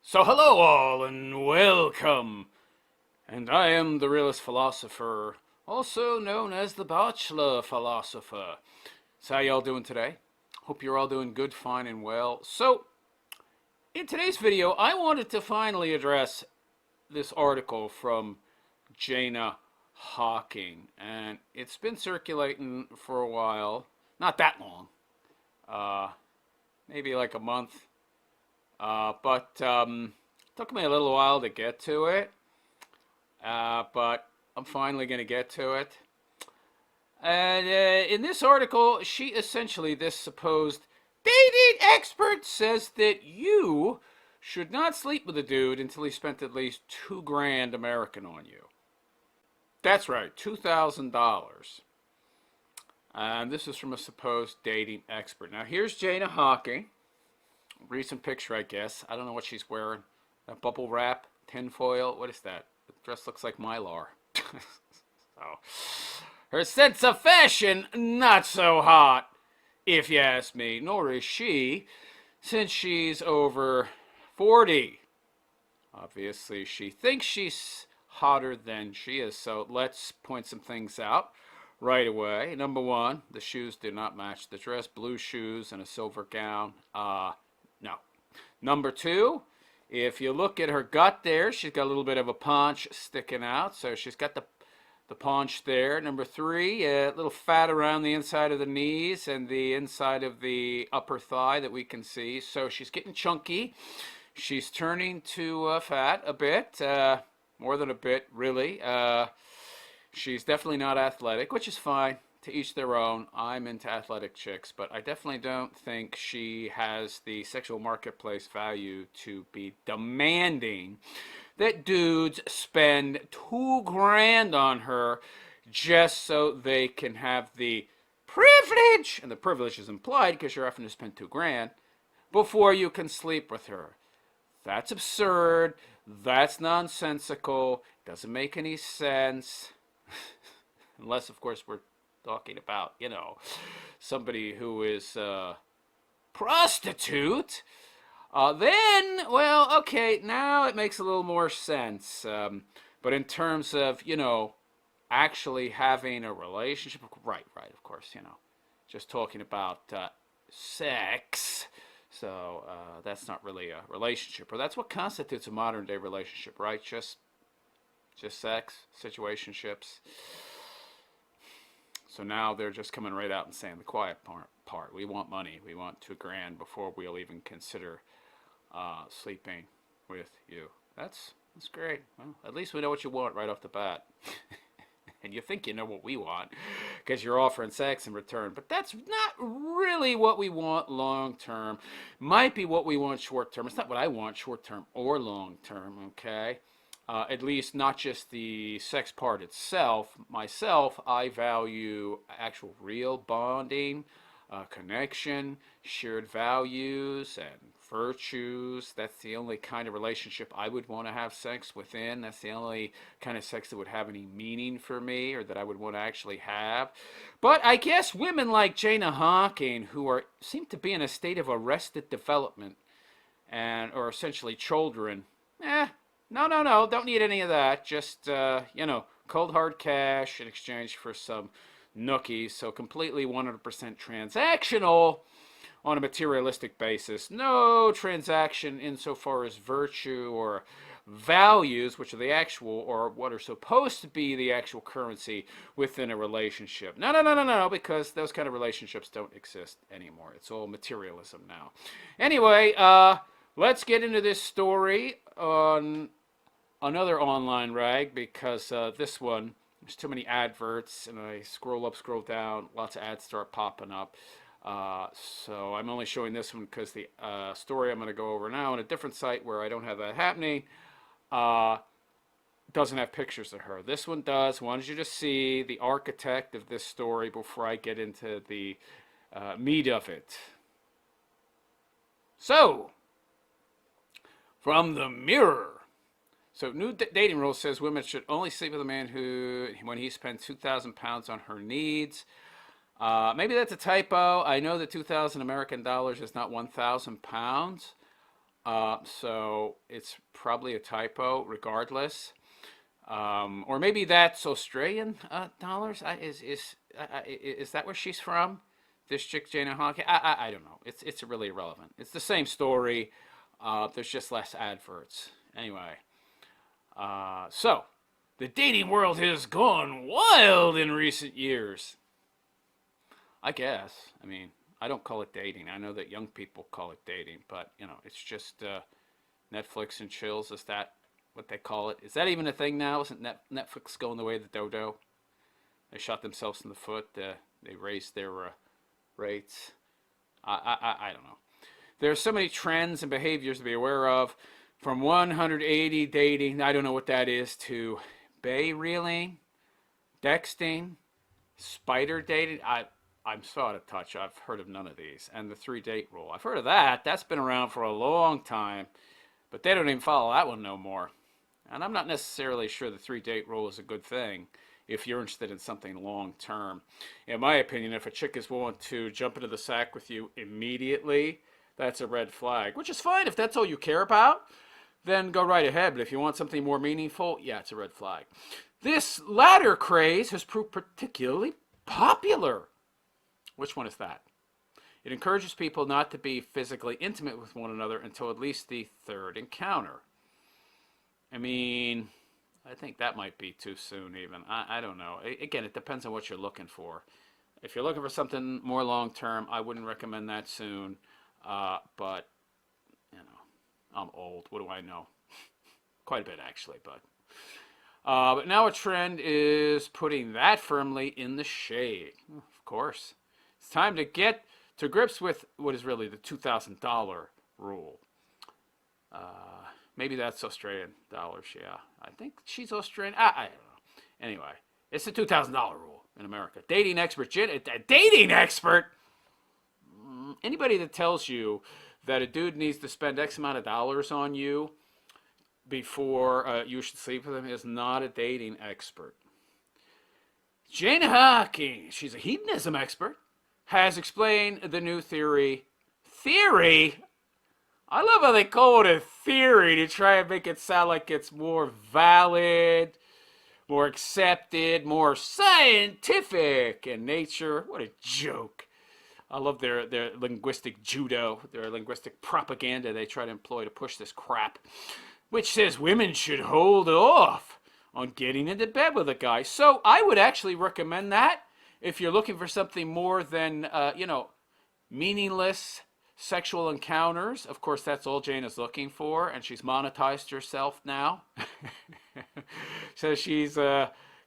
So hello all and welcome. And I am the realist philosopher, also known as the bachelor philosopher. So how y'all doing today? Hope you're all doing good, fine, and well. So in today's video, I wanted to finally address this article from Jana Hocking. And it's been circulating for a while. Not that long. Maybe like a month. But took me a little while to get to it. But I'm finally going to get to it. And in this article, she essentially, this supposed dating expert, says that you should not sleep with a dude until he spent at least $2,000 American on you. That's right, $2,000. And this is from a supposed dating expert. Now here's Jana Hocking. Recent picture, I guess. I don't know what she's wearing. A bubble wrap, tinfoil. What is that? The dress looks like Mylar. So, her sense of fashion, not so hot, if you ask me. Nor is she, since she's over 40. Obviously, she thinks she's hotter than she is. So let's point some things out right away. Number one, the shoes do not match the dress. Blue shoes and a silver gown. No. Number two, if you look at her gut there, she's got a little bit of a paunch sticking out. So she's got the paunch there. Number three, a little fat around the inside of the knees and the inside of the upper thigh that we can see. So she's getting chunky. She's turning to fat a bit, more than a bit, really. She's definitely not athletic, which is fine. To each their own. I'm into athletic chicks, but I definitely don't think she has the sexual marketplace value to be demanding that dudes spend $2,000 on her just so they can have the privilege, and the privilege is implied because you're having to spend $2,000 before you can sleep with her. That's absurd. That's nonsensical. Doesn't make any sense. Unless, of course, we're talking about, somebody who is a prostitute, then, well, okay, now it makes a little more sense. But in terms of, actually having a relationship, right, of course, just talking about sex. So that's not really a relationship, or that's what constitutes a modern day relationship, right? Just sex, situationships. So now they're just coming right out and saying the quiet part. We want money. We want $2,000 before we'll even consider sleeping with you. That's great. Well, at least we know what you want right off the bat. And you think you know what we want because you're offering sex in return. But that's not really what we want long term. Might be what we want short term. It's not what I want short term or long term, okay? At least not just the sex part itself. Myself, I value actual real bonding, connection, shared values, and virtues. That's the only kind of relationship I would want to have sex within. That's the only kind of sex that would have any meaning for me or that I would want to actually have. But I guess women like Jana Hocking, who seem to be in a state of arrested development, or essentially children, no, don't need any of that. Just, cold hard cash in exchange for some nookies. So completely 100% transactional on a materialistic basis. No transaction insofar as virtue or values, which are the actual, or what are supposed to be the actual currency within a relationship. No, because those kind of relationships don't exist anymore. It's all materialism now. Anyway, let's get into this story on another online rag, because this one, there's too many adverts, and I scroll up, scroll down, lots of ads start popping up. So I'm only showing this one because the story I'm going to go over now on a different site where I don't have that happening doesn't have pictures of her. This one does. I wanted you to see the architect of this story before I get into the meat of it. So, from the Mirror. So new dating rule says women should only sleep with a man when he spends 2,000 pounds on her needs. Maybe that's a typo. I know that 2,000 American dollars is not 1,000 pounds. So it's probably a typo regardless. Or maybe that's Australian dollars. Is that where she's from? This chick, Jana Hocking? I don't know. It's really irrelevant. It's the same story. There's just less adverts. Anyway, so the dating world has gone wild in recent years. I guess. I mean, I don't call it dating. I know that young people call it dating, but it's just Netflix and chills. Is that what they call it? Is that even a thing now? Isn't Netflix going the way of the dodo? They shot themselves in the foot. They raised their rates. I don't know. There are so many trends and behaviors to be aware of. From 180 dating, I don't know what that is, to bay reeling, dexting, spider dating. I'm so out of touch. I've heard of none of these. And the 3-date rule. I've heard of that. That's been around for a long time. But they don't even follow that one no more. And I'm not necessarily sure the 3-date rule is a good thing if you're interested in something long term. In my opinion, if a chick is willing to jump into the sack with you immediately, that's a red flag. Which is fine. If that's all you care about, then go right ahead. But if you want something more meaningful, yeah, it's a red flag. This latter craze has proved particularly popular. Which one is that? It encourages people not to be physically intimate with one another until at least the third encounter. I mean, I think that might be too soon even. I don't know. Again, it depends on what you're looking for. If you're looking for something more long-term, I wouldn't recommend that soon. But, I'm old. What do I know? Quite a bit, actually. But now a trend is putting that firmly in the shade. Of course. It's time to get to grips with what is really the $2,000 rule. Maybe that's Australian dollars, yeah. I think she's Australian. I don't know. Anyway, it's the $2,000 rule in America. Dating expert, a dating expert? Anybody that tells you that a dude needs to spend X amount of dollars on you before you should sleep with him is not a dating expert. Jana Hocking, she's a hedonism expert, has explained the new theory. Theory? I love how they call it a theory to try and make it sound like it's more valid, more accepted, more scientific in nature. What a joke. I love their linguistic judo, their linguistic propaganda they try to employ to push this crap, which says women should hold off on getting into bed with a guy. So I would actually recommend that if you're looking for something more than, meaningless sexual encounters. Of course, that's all Jana's looking for, and she's monetized herself now. So she's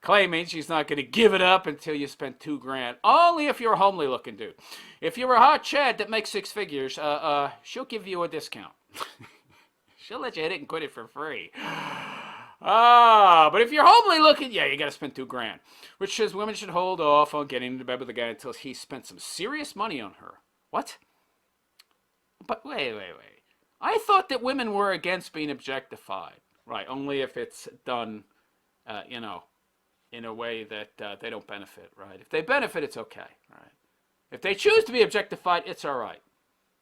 claiming she's not going to give it up until you spend $2,000. Only if you're a homely looking dude. If you're a hot Chad that makes 6 figures, she'll give you a discount. She'll let you hit it and quit it for free. But if you're homely looking, yeah, you got to spend $2,000. Which says women should hold off on getting into bed with a guy until he spent some serious money on her. What? But wait. I thought that women were against being objectified. Right, only if it's done, in a way that they don't benefit, right? If they benefit, it's okay, right? If they choose to be objectified, it's all right.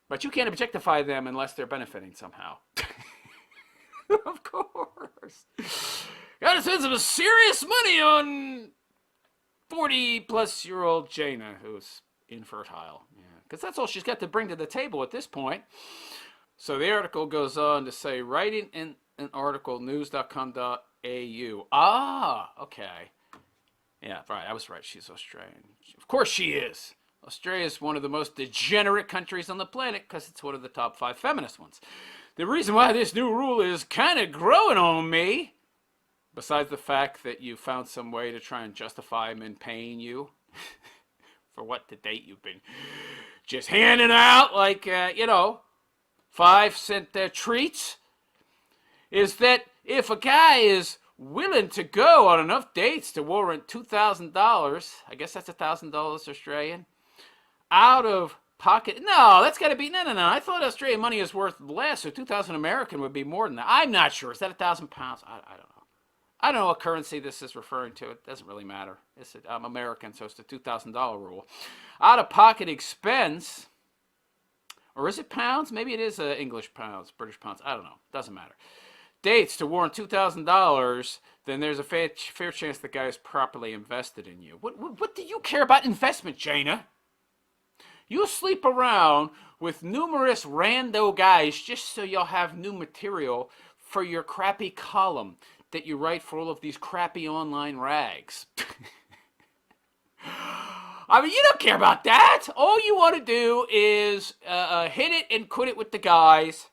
But you can't objectify them unless they're benefiting somehow. Of course. Gotta spend some serious money on 40-plus-year-old Jana, who's infertile. Yeah, because that's all she's got to bring to the table at this point. So the article goes on to say, writing in an article, news.com.au. Okay. Yeah, right, I was right. She's Australian. Of course she is. Australia is one of the most degenerate countries on the planet because it's one of the top 5 feminist ones. The reason why this new rule is kind of growing on me, besides the fact that you found some way to try and justify men paying you for what to date you've been just handing out like, 5-cent treats, is that if a guy is willing to go on enough dates to warrant $2,000, I guess that's $1,000 Australian, out of pocket. No, that's got to be, no. I thought Australian money is worth less, so 2,000 American would be more than that. I'm not sure. Is that 1,000 pounds? I don't know. I don't know what currency this is referring to. It doesn't really matter. I'm American, so it's the $2,000 rule. Out of pocket expense Or is it pounds? Maybe it is English pounds, British pounds. I don't know. Doesn't matter. Dates to warrant $2,000, then there's a fair chance the guy is properly invested in you. What do you care about investment, Jana? You sleep around with numerous rando guys just so you'll have new material for your crappy column that you write for all of these crappy online rags. I mean, you don't care about that. All you want to do is hit it and quit it with the guys.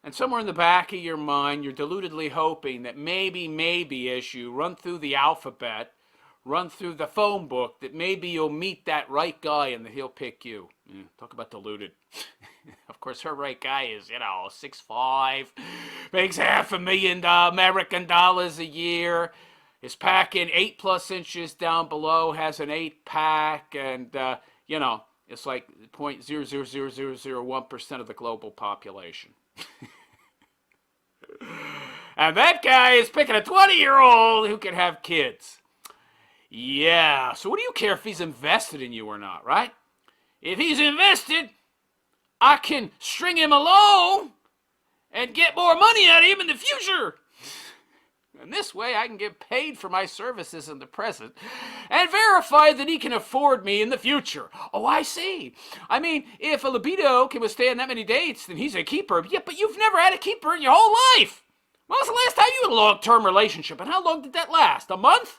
And somewhere in the back of your mind, you're deludedly hoping that maybe as you run through the alphabet, run through the phone book, that maybe you'll meet that right guy and that he'll pick you. Talk about deluded. Of course, her right guy is, 6'5", makes $500,000 American dollars a year, is packing 8+ inches down below, has an 8-pack, and, it's like 0.00001% of the global population. And that guy is picking a 20-year-old who can have kids. Yeah, so what do you care if he's invested in you or not, right? If he's invested, I can string him along and get more money out of him in the future. And this way I can get paid for my services in the present and verify that he can afford me in the future. Oh, I see. I mean, if a libido can withstand that many dates, then he's a keeper. Yeah, but you've never had a keeper in your whole life. When was the last time you had a long-term relationship? And how long did that last? A month?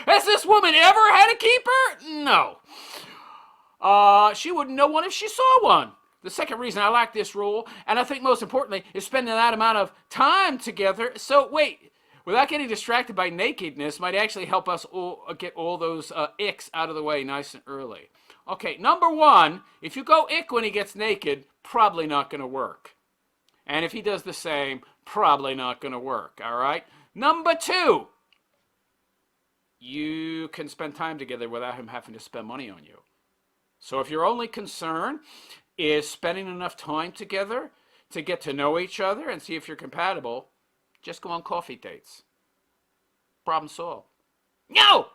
Has this woman ever had a keeper? No. She wouldn't know one if she saw one. The second reason I like this rule, and I think most importantly, is spending that amount of time together. So wait, without getting distracted by nakedness, might actually help us all get all those icks out of the way nice and early. Okay, number one, if you go ick when he gets naked, probably not going to work. And if he does the same, probably not going to work, all right? Number two, you can spend time together without him having to spend money on you. So if your only concern is spending enough time together to get to know each other and see if you're compatible, just go on coffee dates. Problem solved. No!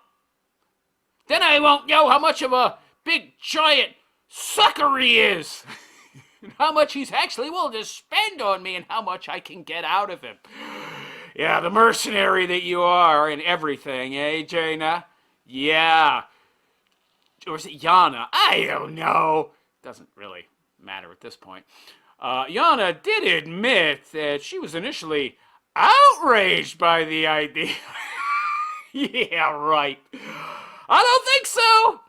Then I won't know how much of a big, giant sucker he is. And how much he's actually willing to spend on me and how much I can get out of him. Yeah, the mercenary that you are and everything, eh, Jana? Yeah. Or is it Jana? I don't know. Doesn't really matter at this point. Jana did admit that she was initially outraged by the idea. Yeah, right. I don't think so.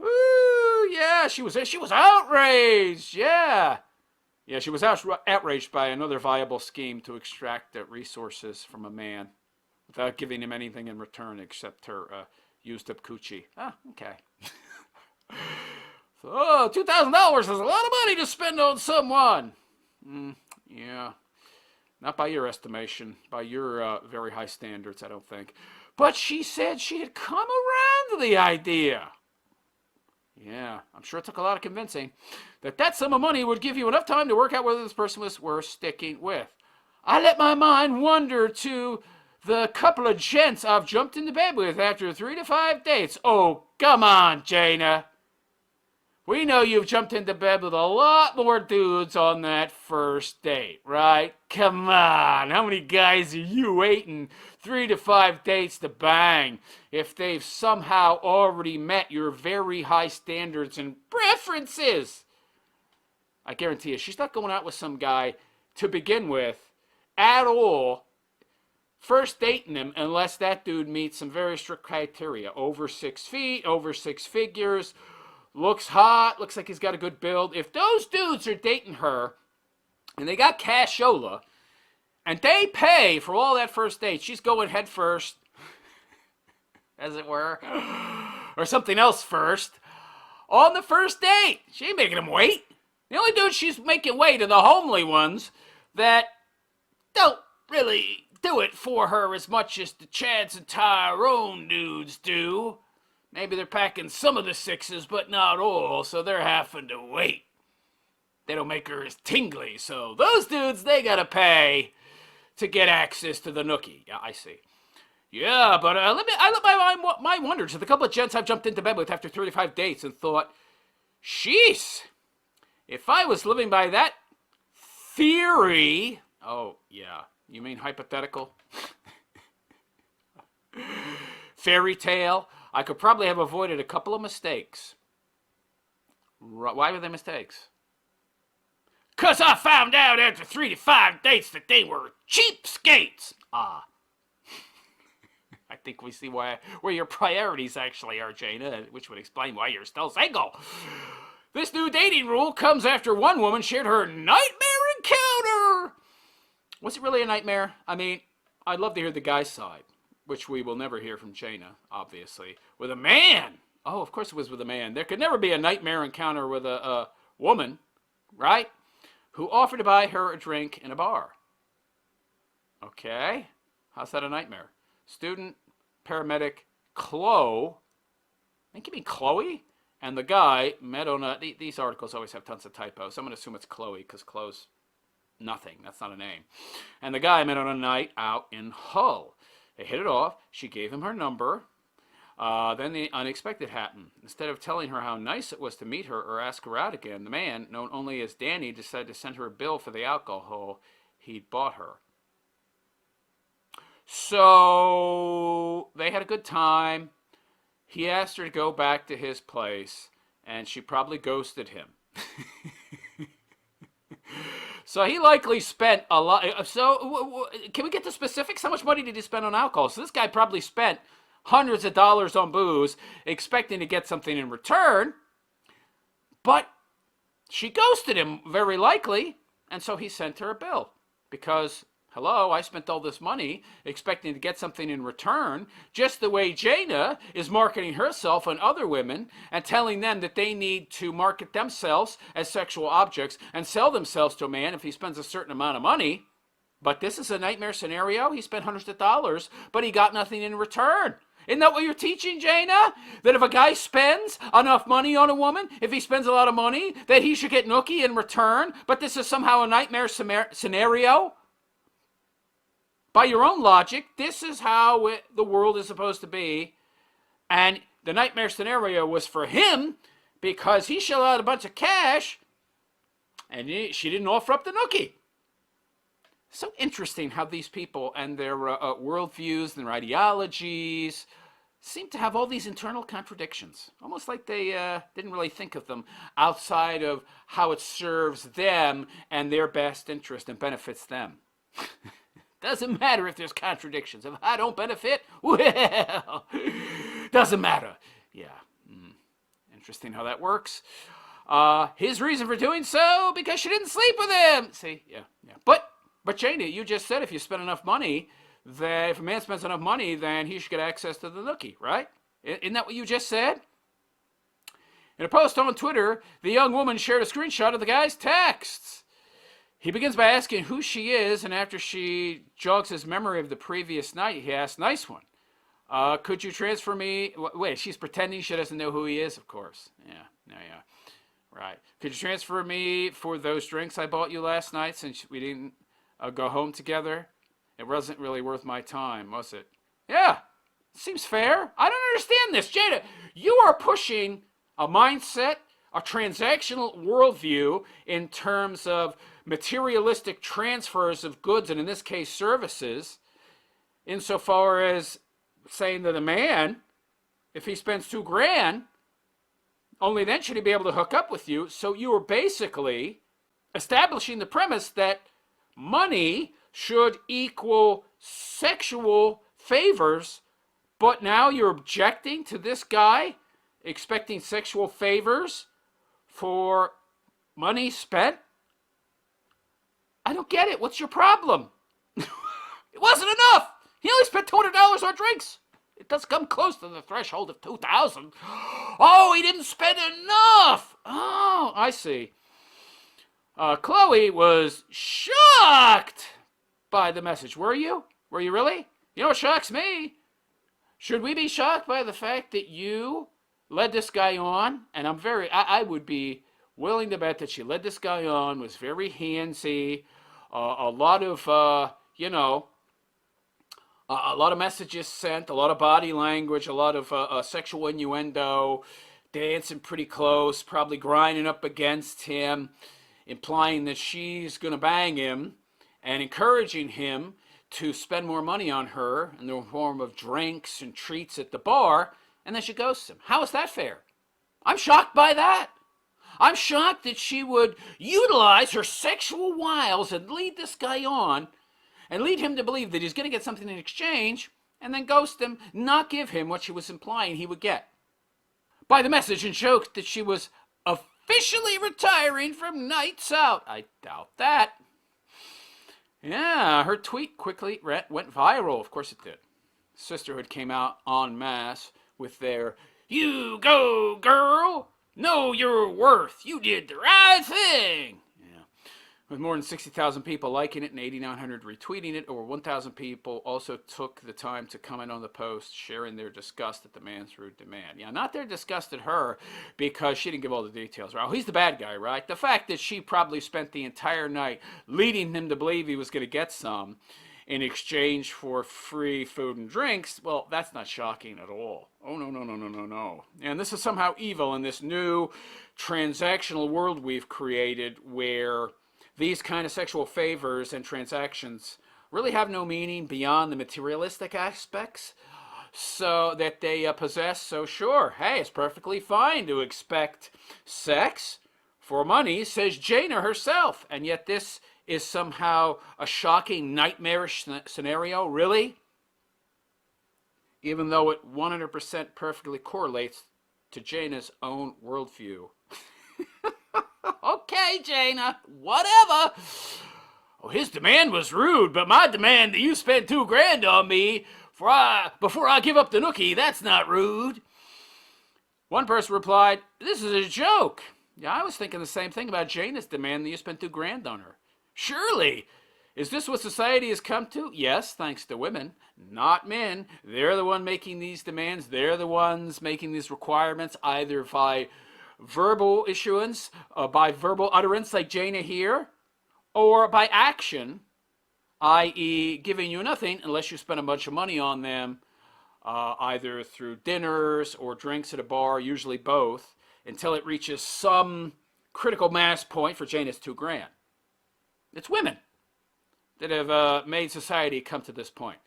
Ooh, yeah, she was outraged. Yeah. Yeah, she was outraged by another viable scheme to extract resources from a man without giving him anything in return except her used up coochie. Ah, okay. So, $2,000 is a lot of money to spend on someone. Yeah. Not by your estimation, by your very high standards, I don't think. But she said she had come around to the idea. Yeah, I'm sure it took a lot of convincing that sum of money would give you enough time to work out whether this person was worth sticking with. I let my mind wander to the couple of gents I've jumped into bed with after 3 to 5 dates. Oh, come on, Jana. We know you've jumped into bed with a lot more dudes on that first date, right? Come on, how many guys are you waiting 3 to 5 dates to bang if they've somehow already met your very high standards and preferences? I guarantee you, she's not going out with some guy to begin with at all, first dating him, unless that dude meets some very strict criteria. Over 6 feet, over 6 figures, looks hot, looks like he's got a good build. If those dudes are dating her, and they got cashola, and they pay for all that first date, she's going head first, as it were, or something else first, on the first date. She ain't making him wait. The only dudes she's making wait are the homely ones that don't really do it for her as much as the Chads and Tyrone dudes do. Maybe they're packing some of the 6s, but not all, so they're having to wait. They don't make her as tingly, so those dudes, they gotta pay to get access to the Nookie. Yeah, I see. Yeah, but I let my mind wander to the couple of gents I've jumped into bed with after 35 dates and thought, Sheesh. If I was living by that theory, oh, yeah, you mean hypothetical? Fairy tale, I could probably have avoided a couple of mistakes. Why were they mistakes? Because I found out after 3 to 5 dates that they were cheapskates. Ah. I think we see where your priorities actually are, Jana, which would explain why you're still single. This new dating rule comes after one woman shared her nightmare encounter. Was it really a nightmare? I mean, I'd love to hear the guy's side, which we will never hear from Jana, obviously. With a man. Oh, of course it was with a man. There could never be a nightmare encounter with a woman, right? Who offered to buy her a drink in a bar. Okay. How's that a nightmare? Student, paramedic, Chloe. I think you mean Chloe? And the guy met on a... These articles always have tons of typos. I'm going to assume it's Chloe because Chloe's nothing. That's not a name. And the guy met on a night out in Hull. They hit it off. She gave him her number. Then the unexpected happened. Instead of telling her how nice it was to meet her or ask her out again, the man, known only as Danny, decided to send her a bill for the alcohol he'd bought her. So they had a good time. He asked her to go back to his place, and she probably ghosted him. So he likely spent a lot. So can we get the specifics? How much money did he spend on alcohol? So this guy probably spent hundreds of dollars on booze, expecting to get something in return. But she ghosted him, very likely, and so he sent her a bill. Because, hello, I spent all this money expecting to get something in return, just the way Jana is marketing herself and other women and telling them that they need to market themselves as sexual objects and sell themselves to a man if he spends a certain amount of money. But this is a nightmare scenario. He spent hundreds of dollars, but he got nothing in return. Isn't that what you're teaching, Jana? That if a guy spends enough money on a woman, if he spends a lot of money, that he should get nookie in return? But this is somehow a nightmare scenario? By your own logic, this is how the world is supposed to be. And the nightmare scenario was for him because he shelled out a bunch of cash and she didn't offer up the nookie. So interesting how these people and their worldviews and their ideologies seem to have all these internal contradictions. Almost like they didn't really think of them outside of how it serves them and their best interest and benefits them. Doesn't matter if there's contradictions. If I don't benefit, well, doesn't matter. Yeah, interesting how that works. His reason for doing so, because she didn't sleep with him. See, yeah. But Jana, you just said if you spend enough money, that if a man spends enough money, then he should get access to the nookie, right? Isn't that what you just said? In a post on Twitter, the young woman shared a screenshot of the guy's texts. He begins by asking who she is, and after she jogs his memory of the previous night, he asks, nice one. Could you transfer me? Wait, she's pretending she doesn't know who he is, of course. Yeah. Right. Could you transfer me for those drinks I bought you last night since we didn't go home together? It wasn't really worth my time, was it? Yeah, seems fair. I don't understand this. Jana, you are pushing a mindset, a transactional worldview in terms of materialistic transfers of goods, and in this case, services, insofar as saying that a man, if he spends $2,000, only then should he be able to hook up with you. So you are basically establishing the premise that money should equal sexual favors, but now you're objecting to this guy expecting sexual favors for money spent? I don't get it. What's your problem? It wasn't enough. He only spent $200 on drinks. It does come close to the threshold of $2,000. Oh, he didn't spend enough. Oh, I see. Chloe was shocked by the message. Were you? Were you really? You know what shocks me? Should we be shocked by the fact that you led this guy on? And I would be willing to bet that she led this guy on, was very handsy, a lot of, a lot of messages sent, a lot of body language, a lot of sexual innuendo, dancing pretty close, probably grinding up against him, implying that she's going to bang him and encouraging him to spend more money on her in the form of drinks and treats at the bar, and then she ghosts him. How is that fair? I'm shocked by that. I'm shocked that she would utilize her sexual wiles and lead this guy on and lead him to believe that he's going to get something in exchange and then ghost him, not give him what she was implying he would get. By the message and joke that she was officially retiring from nights out. I doubt that. Yeah, her tweet quickly went viral. Of course it did. Sisterhood came out en masse with their, "You go, girl! Know your worth! You did the right thing!" Yeah. With more than 60,000 people liking it and 8,900 retweeting it, over 1,000 people also took the time to comment on the post, sharing their disgust at the man's rude demand. Yeah, not their disgust at her because she didn't give all the details. Right? Oh, he's the bad guy, right? The fact that she probably spent the entire night leading him to believe he was going to get some in exchange for free food and drinks, well, that's not shocking at all. Oh, no, no, no, no, no, no. And this is somehow evil in this new transactional world we've created where these kind of sexual favors and transactions really have no meaning beyond the materialistic aspects so that they possess. So sure, hey, it's perfectly fine to expect sex for money, says Jana herself. And yet this is somehow a shocking, nightmarish scenario, really? Even though it 100% perfectly correlates to Jana's own worldview. Okay, Jana, whatever. Oh, his demand was rude, but my demand that you spend $2,000 on me before I give up the Nookie, that's not rude. One person replied, "This is a joke." Yeah, I was thinking the same thing about Jana's demand that you spent $2,000 on her. Surely. Is this what society has come to? Yes, thanks to women, not men. They're the one making these demands. They're the ones making these requirements, either by verbal issuance, by verbal utterance like Jana here, or by action, i.e. giving you nothing unless you spend a bunch of money on them, either through dinners or drinks at a bar, usually both, until it reaches some critical mass point. For Jana's $2,000. It's women that have made society come to this point.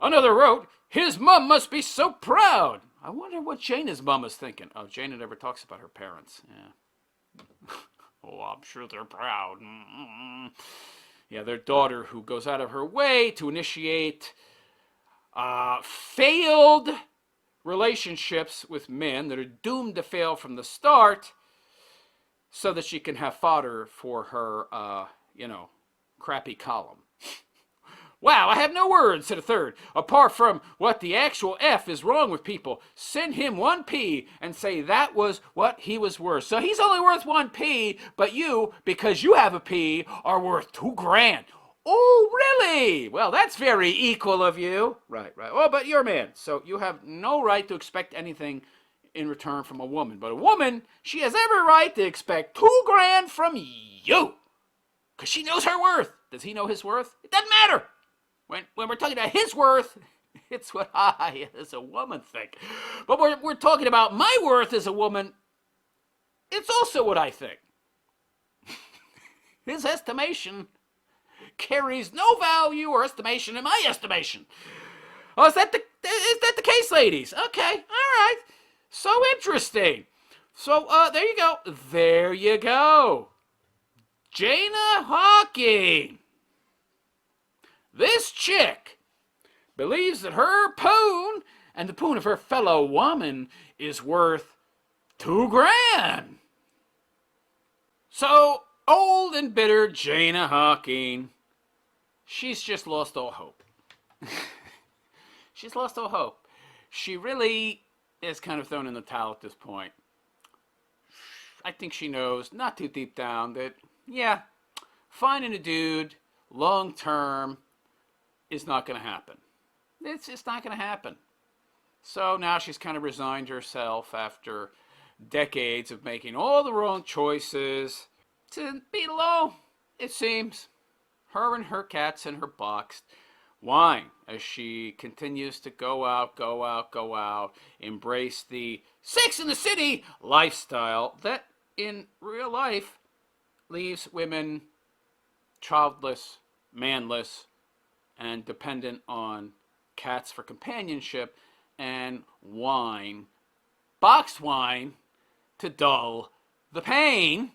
Another wrote, "His mom must be so proud." I wonder what Jana's mom is thinking. Oh, Jana never talks about her parents. Yeah. Oh, I'm sure they're proud. Mm-mm. Yeah, their daughter who goes out of her way to initiate failed relationships with men that are doomed to fail from the start so that she can have fodder for her, crappy column. "Wow, I have no words," said a third, "apart from what the actual F is wrong with people. Send him 1p and say that was what he was worth." So he's only worth 1p, but you, because you have a p, are worth $2,000. Oh, really? Well, that's very equal of you. Right. Oh, but you're a man, so you have no right to expect anything in return from a woman. But a woman, she has every right to expect $2,000 from you. Because she knows her worth. Does he know his worth? It doesn't matter. When we're talking about his worth, it's what I, as a woman, think. But we're talking about my worth as a woman, it's also what I think. His estimation carries no value or estimation in my estimation. Oh, is that the case, ladies? Okay, all right. So interesting. So, there you go. There you go. Jana Hocking. This chick believes that her poon and the poon of her fellow woman is worth $2,000. So, old and bitter Jana Hocking, she's just lost all hope. She's lost all hope. She really is kind of thrown in the towel at this point. I think she knows, not too deep down, that, yeah, finding a dude long term is not going to happen. It's just not going to happen. So now she's kind of resigned herself after decades of making all the wrong choices to be alone, it seems. Her and her cats in her box, whine as she continues to go out, go out, go out, embrace the Sex in the City lifestyle that in real life leaves women childless, manless, and dependent on cats for companionship and wine, boxed wine, to dull the pain.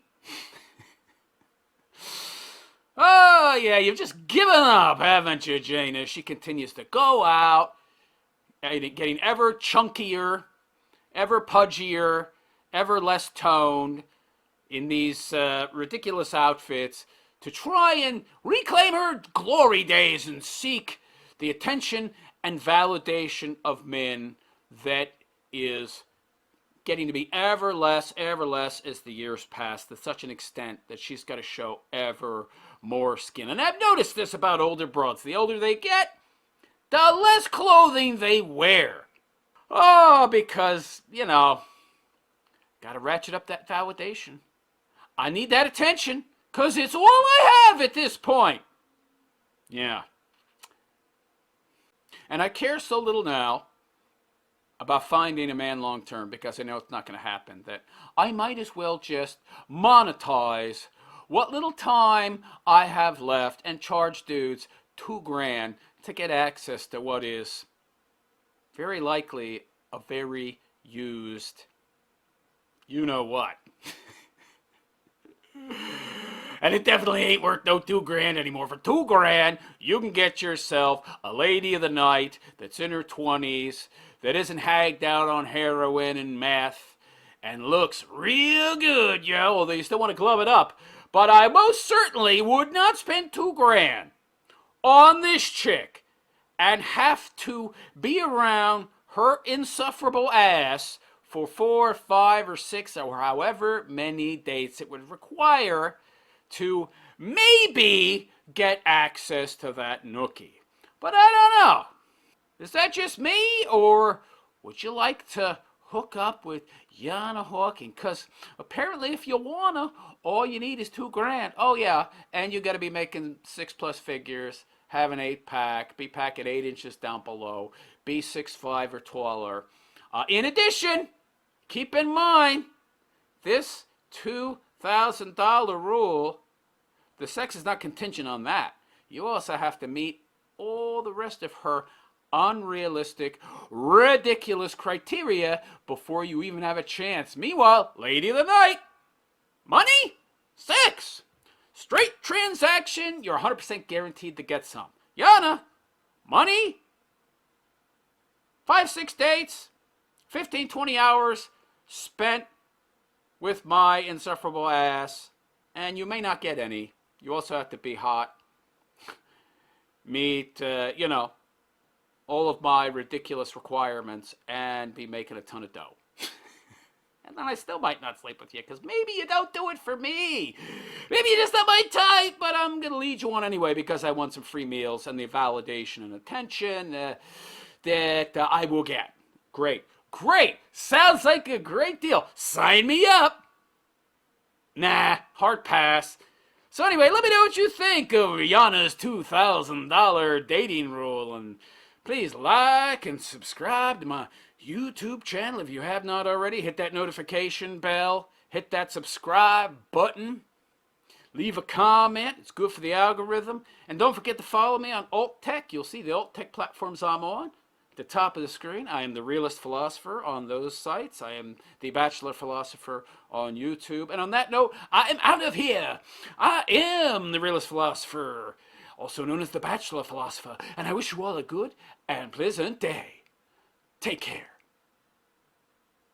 Oh, yeah, you've just given up, haven't you, Jana? She continues to go out, getting ever chunkier, ever pudgier, ever less toned in these ridiculous outfits to try and reclaim her glory days and seek the attention and validation of men that is getting to be ever less as the years pass, to such an extent that she's got to show ever more skin. And I've noticed this about older broads. The older they get, the less clothing they wear. Oh, because, got to ratchet up that validation. I need that attention, because it's all I have at this point. Yeah. And I care so little now about finding a man long term, because I know it's not going to happen, that I might as well just monetize what little time I have left and charge dudes $2,000 to get access to what is very likely a very used you-know-what. And it definitely ain't worth no $2,000 anymore. For $2,000, you can get yourself a lady of the night that's in her 20s, that isn't hagged out on heroin and meth, and looks real good, yo. Although you still want to glove it up. But I most certainly would not spend $2,000 on this chick and have to be around her insufferable ass for 4, 5, or 6, or however many dates it would require to maybe get access to that nookie. But I don't know. Is that just me, or would you like to hook up with Jana Hocking? Because apparently if you wanna, all you need is $2,000. Oh yeah, and you got to be making 6+ figures, have an 8-pack, be packing 8 inches down below, be 6'5" or taller. In addition, keep in mind, this $2,000 rule, the sex is not contingent on that. You also have to meet all the rest of her unrealistic, ridiculous criteria before you even have a chance. Meanwhile, lady of the night, money, sex, straight transaction, you're 100% guaranteed to get some. Jana, money, 5, 6 dates, 15, 20 hours spent with my insufferable ass, and you may not get any. You also have to be hot, meet, all of my ridiculous requirements, and be making a ton of dough. And then I still might not sleep with you, because maybe you don't do it for me. Maybe you're just not my type, but I'm going to lead you on anyway, because I want some free meals and the validation and attention that I will get. Great. Sounds like a great deal. Sign me up. Nah, hard pass. So anyway, let me know what you think of Jana's $2,000 dating rule, and please like and subscribe to my YouTube channel if you have not already. Hit that notification bell, hit that subscribe button, leave a comment. It's good for the algorithm. And don't forget to follow me on Alt Tech. You'll see the Alt Tech platforms I'm on at the top of the screen. I am the Realist Philosopher on those sites. I am the Bachelor Philosopher on YouTube. And on that note, I am out of here. I am the Realist Philosopher, also known as the Bachelor Philosopher. And I wish you all a good and pleasant day. Take care.